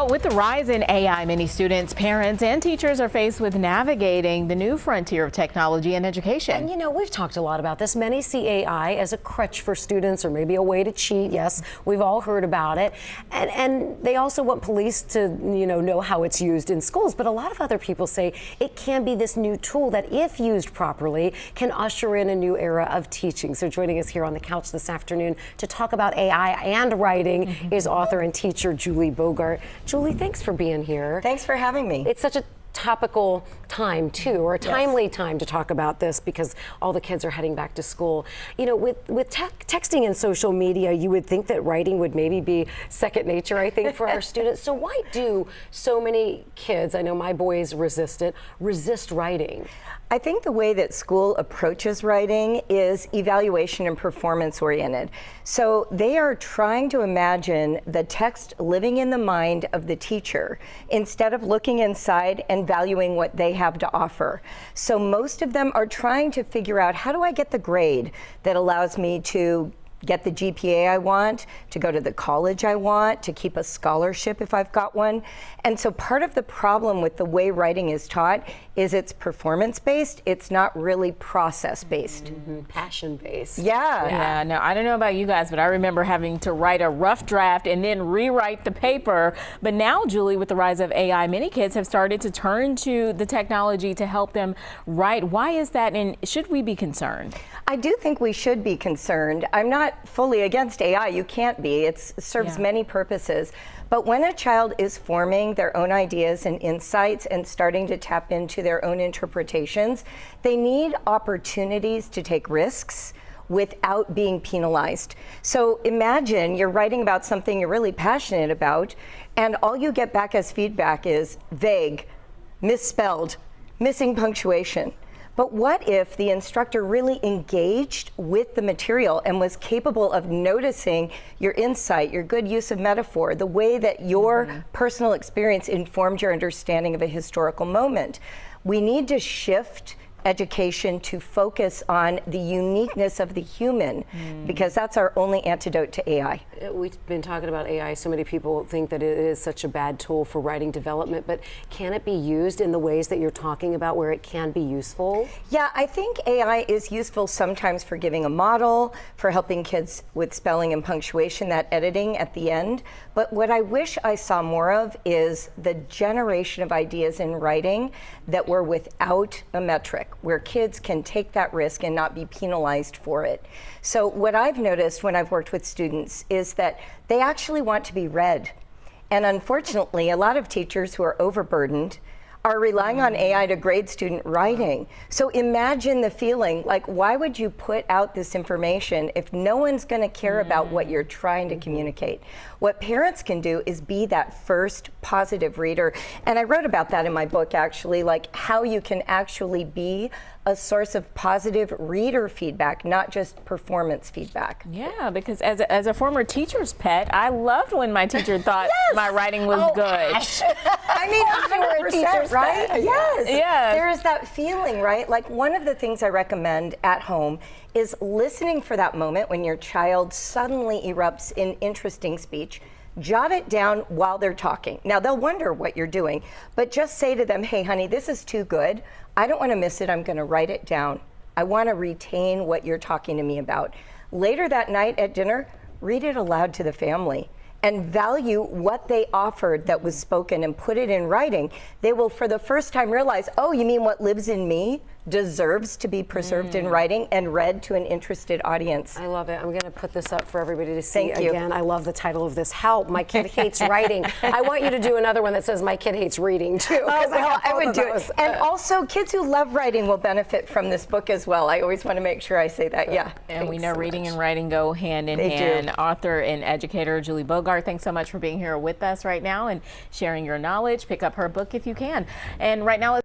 With the rise in AI, many students, parents, and teachers are faced with navigating the new frontier of technology and education. And you know, we've talked a lot about this. Many see AI as a crutch for students or maybe a way to cheat. Yes, we've all heard about it. And they also want police to, know how it's used in schools. But a lot of other people say it can be this new tool that, if used properly, can usher in a new era of teaching. So joining us here on the couch this afternoon to talk about AI and writing is author and teacher Julie Bogart. Julie, thanks for being here. Thanks for having me. It's such a topical time too, or a timely time to talk about this because all the kids are heading back to school. You know, with texting and social media, you would think that writing would maybe be second nature, I think, for our students. So why do so many kids, I know my boys resist writing? I think the way that school approaches writing is evaluation and performance oriented. So they are trying to imagine the text living in the mind of the teacher instead of looking inside and valuing what they have to offer. So most of them are trying to figure out, how do I get the grade that allows me to get the GPA I want, to go to the college I want, to keep a scholarship if I've got one. And so part of the problem with the way writing is taught is it's performance-based, it's not really process-based. Passion-based. Yeah, no, I don't know about you guys, but I remember having to write a rough draft and then rewrite the paper. But now, Julie, with the rise of AI, many kids have started to turn to the technology to help them write. Why is that, and should we be concerned? I do think we should be concerned. I'm not fully against AI. You can't be. It serves many purposes. But when a child is forming their own ideas and insights and starting to tap into their own interpretations, they need opportunities to take risks without being penalized. So imagine you're writing about something you're really passionate about, and all you get back as feedback is vague, misspelled, missing punctuation. But what if the instructor really engaged with the material and was capable of noticing your insight, your good use of metaphor, the way that your personal experience informed your understanding of a historical moment? We need to shift education to focus on the uniqueness of the human, because that's our only antidote to AI. We've been talking about AI. So many people think that it is such a bad tool for writing development, but can it be used in the ways that you're talking about where it can be useful? Yeah, I think AI is useful sometimes for giving a model, for helping kids with spelling and punctuation, that editing at the end. But what I wish I saw more of is the generation of ideas in writing that were without a metric, where kids can take that risk and not be penalized for it. So what I've noticed when I've worked with students is that they actually want to be read. And unfortunately, a lot of teachers who are overburdened are relying on AI to grade student writing. So imagine the feeling, like, why would you put out this information if no one's going to care about what you're trying to communicate? What parents can do is be that first positive reader. And I wrote about that in my book, actually, like how you can actually be a source of positive reader feedback, not just performance feedback. Yeah, because as a former teacher's pet, I loved when my teacher thought my writing was good. I mean, 100%, right? Yes. Yeah. There is that feeling, right? Like, one of the things I recommend at home is listening for that moment when your child suddenly erupts in interesting speech. Jot it down while they're talking. Now, they'll wonder what you're doing, but just say to them, hey, honey, this is too good. I don't want to miss it. I'm going to write it down. I want to retain what you're talking to me about. Later that night at dinner, read it aloud to the family and value what they offered that was spoken and put it in writing. They will, for the first time, realize, oh, you mean what lives in me deserves to be preserved in writing and read to an interested audience. I love it. I'm going to put this up for everybody to see. Thank you. Again, I love the title of this. Help, my kid hates writing. I want you to do another one that says my kid hates reading too. Oh, well, I would do it. And also, kids who love writing will benefit from this book as well. I always want to make sure I say that, yeah. And we know reading and writing go hand in hand. Author and educator Julie Bogart, thanks so much for being here with us right now and sharing your knowledge. Pick up her book if you can. And right now,